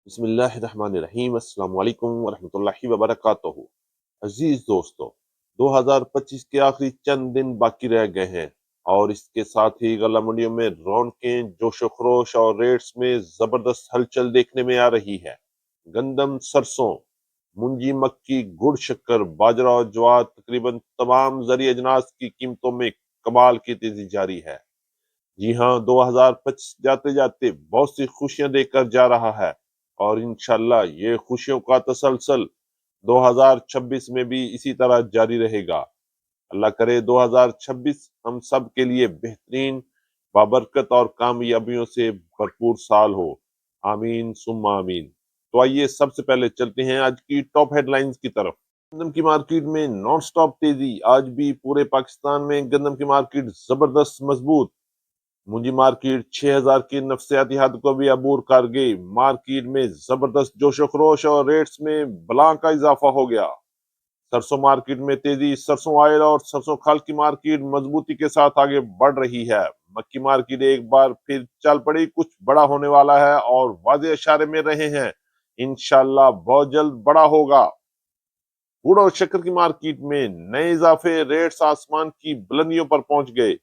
بسم اللہ الرحمن الرحیم۔ السلام علیکم ورحمۃ اللہ وبرکاتہ۔ عزیز دوستو، 2025 کے آخری چند دن باقی رہ گئے ہیں اور اس کے ساتھ ہی غلہ منڈیوں میں رونقیں، جوش و خروش اور ریٹس میں زبردست ہلچل دیکھنے میں آ رہی ہے۔ گندم، سرسوں، منجی، مکی، گڑ، شکر، باجرہ اور جوار، تقریباً تمام زرعی اجناس کی قیمتوں میں کمال کی تیزی جاری ہے۔ جی ہاں، 2025 جاتے جاتے بہت سی خوشیاں دے کر جا رہا ہے اور انشاءاللہ یہ خوشیوں کا تسلسل 2026 میں بھی اسی طرح جاری رہے گا۔ اللہ کرے 2026 ہم سب کے لیے بہترین، بابرکت اور کامیابیوں سے بھرپور سال ہو۔ آمین ثم آمین۔ تو آئیے سب سے پہلے چلتے ہیں آج کی ٹاپ ہیڈ لائنز کی طرف۔ گندم کی مارکیٹ میں نان سٹاپ تیزی۔ آج بھی پورے پاکستان میں گندم کی مارکیٹ زبردست مضبوط۔ منجی مارکیٹ 6000 کی نفسیاتی حد کو بھی عبور کر گئی۔ مارکیٹ میں زبردست جوش و خروش اور ریٹس میں بلان کا اضافہ ہو گیا۔ سرسوں مارکیٹ میں تیزی۔ سرسوں آئل اور سرسوں کھل کی مارکیٹ مضبوطی کے ساتھ آگے بڑھ رہی ہے۔ مکی مارکیٹ ایک بار پھر چل پڑی، کچھ بڑا ہونے والا ہے اور واضح اشارے میں رہے ہیں، انشاءاللہ بہت جلد بڑا ہوگا۔ گڑ اور شکر کی مارکیٹ میں نئے اضافے، ریٹس آسمان کی بلندیوں پر پہنچ گئے۔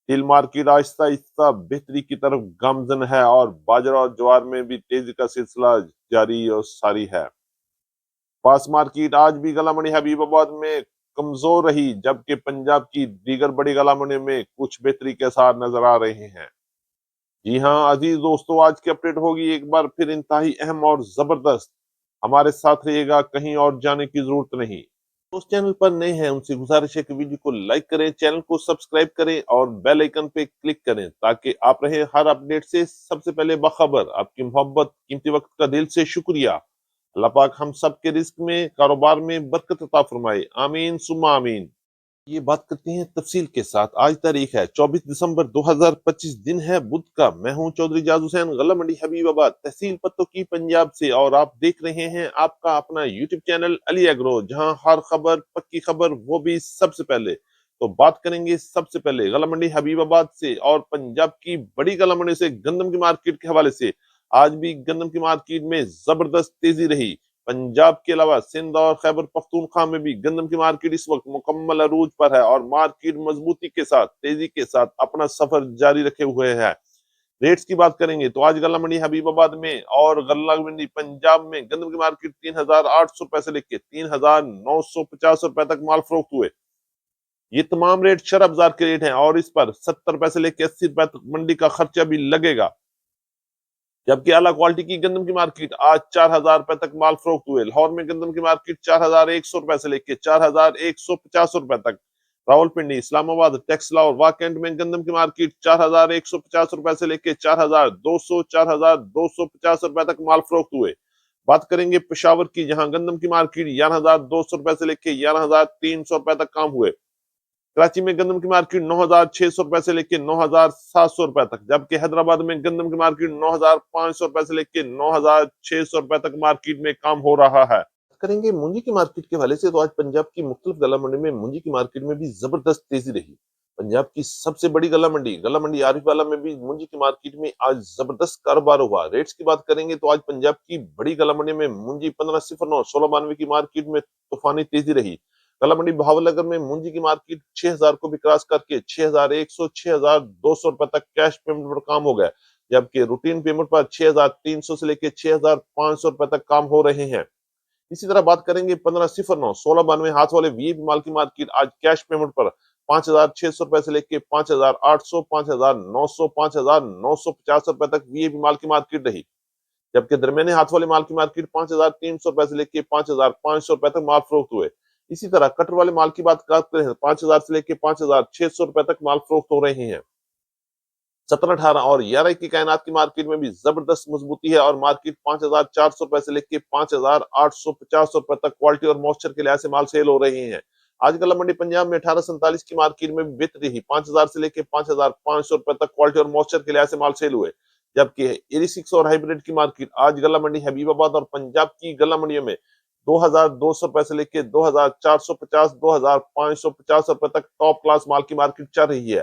تیل مارکیٹ آہستہ آہستہ بہتری کی طرف گامزن ہے اور باجرہ اور جوار میں بھی تیزی کا سلسلہ جاری اور ساری ہے۔ پاس مارکیٹ آج بھی غلہ منڈی حبیب آباد میں کمزور رہی، جبکہ پنجاب کی دیگر بڑی غلہ منڈیوں میں کچھ بہتری کے آثار نظر آ رہے ہیں۔ جی ہاں عزیز دوستو، آج کی اپڈیٹ ہوگی ایک بار پھر انتہائی اہم اور زبردست۔ ہمارے ساتھ رہیے گا، کہیں اور جانے کی ضرورت نہیں۔ اس چینل پر نئے ہیں ان سے گزارش ہے کہ ویڈیو کو لائک کریں، چینل کو سبسکرائب کریں اور بیل آئیکن پہ کلک کریں تاکہ آپ رہیں ہر اپڈیٹ سے سب سے پہلے باخبر۔ آپ کی محبت، قیمتی وقت کا دل سے شکریہ۔ اللہ پاک ہم سب کے رزق میں، کاروبار میں برکت عطا فرمائے، آمین ثم آمین۔ یہ بات کرتے ہیں تفصیل کے ساتھ۔ آج تاریخ ہے 24 دسمبر 2025، دن ہے بدھ کا۔ میں ہوں چودھری جاز حسین، غلہ منڈی حبیب آباد، تحصیل پتو کی، پنجاب سے، اور آپ دیکھ رہے ہیں آپ کا اپنا یوٹیوب چینل علی ایگرو، جہاں ہر خبر، پکی خبر، وہ بھی سب سے پہلے۔ تو بات کریں گے سب سے پہلے غلہ منڈی حبیب آباد سے اور پنجاب کی بڑی غلہ منڈی سے، گندم کی مارکیٹ کے حوالے سے۔ آج بھی گندم کی مارکیٹ میں زبردست تیزی رہی۔ پنجاب کے علاوہ سندھ اور خیبر پختونخوا میں بھی گندم کی مارکیٹ اس وقت مکمل عروج پر ہے اور مارکیٹ مضبوطی کے ساتھ، تیزی کے ساتھ اپنا سفر جاری رکھے ہوئے ہے۔ ریٹس کی بات کریں گے تو آج غلہ منڈی حبیب آباد میں اور غلہ منڈی پنجاب میں گندم کی مارکیٹ 3800 روپے سے لے کے 3950 روپے تک مال فروخت ہوئے۔ یہ تمام ریٹ شرح بازار کے ریٹ ہیں اور اس پر 70 روپے سے لے کے 80 روپے تک منڈی کا خرچہ بھی لگے گا۔ جبکہ اعلیٰ کوالٹی کی گندم کی مارکیٹ آج 4000 روپے تک مال فروخت ہوئے۔ لاہور میں گندم کی مارکیٹ 4100 روپے سے لے کے 4150 روپے تک۔ راول پنڈی، اسلام آباد، ٹیکسلا اور واکنڈ میں گندم کی مارکیٹ 4150 روپے سے لے کے 4250 روپے تک مال فروخت ہوئے۔ بات کریں گے پشاور کی، جہاں گندم کی مارکیٹ 11200 روپے سے لے کے 11300 روپے تک کام ہوئے۔ کراچی میں گندم کی مارکیٹ 9600 روپے سے لے کے 9700 روپے تک، جبکہ حیدرآباد میں گندم کی مارکیٹ 9500 روپے سے لے کے 9600 روپے تک مارکیٹ میں کام ہو رہا ہے۔ کریں گے منجی کی مارکیٹ کے حوالے سے تو آج پنجاب کی مختلف غلہ منڈی میں منجی کی مارکیٹ میں بھی زبردست تیزی رہی۔ پنجاب کی سب سے بڑی غلہ منڈی عارف والا میں بھی منجی کی مارکیٹ میں آج زبردست کاروبار ہوا۔ ریٹس کی بات کریں گے تو آج پنجاب کی بڑی غلہ منڈی میں منجی 1509 1692 کی مارکیٹ میں طوفانی تیزی رہی۔ غلہ منڈی بہاول نگر میں منجی کی مارکیٹ 6000 کو بھی کراس کر کے 6100 6200 روپے تک کیش پیمنٹ پر کام ہو گیا، جبکہ روٹین پیمنٹ پر 6300 سے لے کے 6500 روپے تک کام ہو رہے ہیں۔ اسی طرح بات کریں گے 1509 1692 ہاتھ والے وی اے مال کی مارکیٹ آج کیش پیمنٹ پر 5600 روپے سے لے کے 5800 5900 5950 روپے تک وی اے مال کی مارکیٹ رہی، جبکہ درمیانے ہاتھ والے مال کی مارکیٹ 5300 روپے سے لے کے 5500 روپے تک مال فروخت ہوئے۔ اسی طرح کٹر والے مال کی بات کرتے ہیں 5000 سے لے کے 5600 روپے تک مال فروخت ہو رہے ہیں۔ 17 18 اور 11 کی کائنات کی مارکیٹ میں بھی زبردست مضبوطی ہے اور مارکیٹ 5400 روپے سے لے کے 5850 روپے تک کوالٹی اور موئسچر کے لحاظ سے مال سیل ہو رہے ہیں۔ آج غلہ منڈی پنجاب میں 1847 کی مارکیٹ میں بھی بہتری رہی، 5000 سے لے کے 5500 روپے تک کوالٹی اور موئسچر کے لحاظ سے مال سیل ہوئے، جبکہ 86 اور ہائیبریڈ کی مارکیٹ آج غلہ منڈی حبیب آباد اور پنجاب کی غلہ منڈیوں میں 2200 روپے سے لے کے 2450 2550 روپے تک ٹاپ کلاس مال کی مارکیٹ چل رہی ہے۔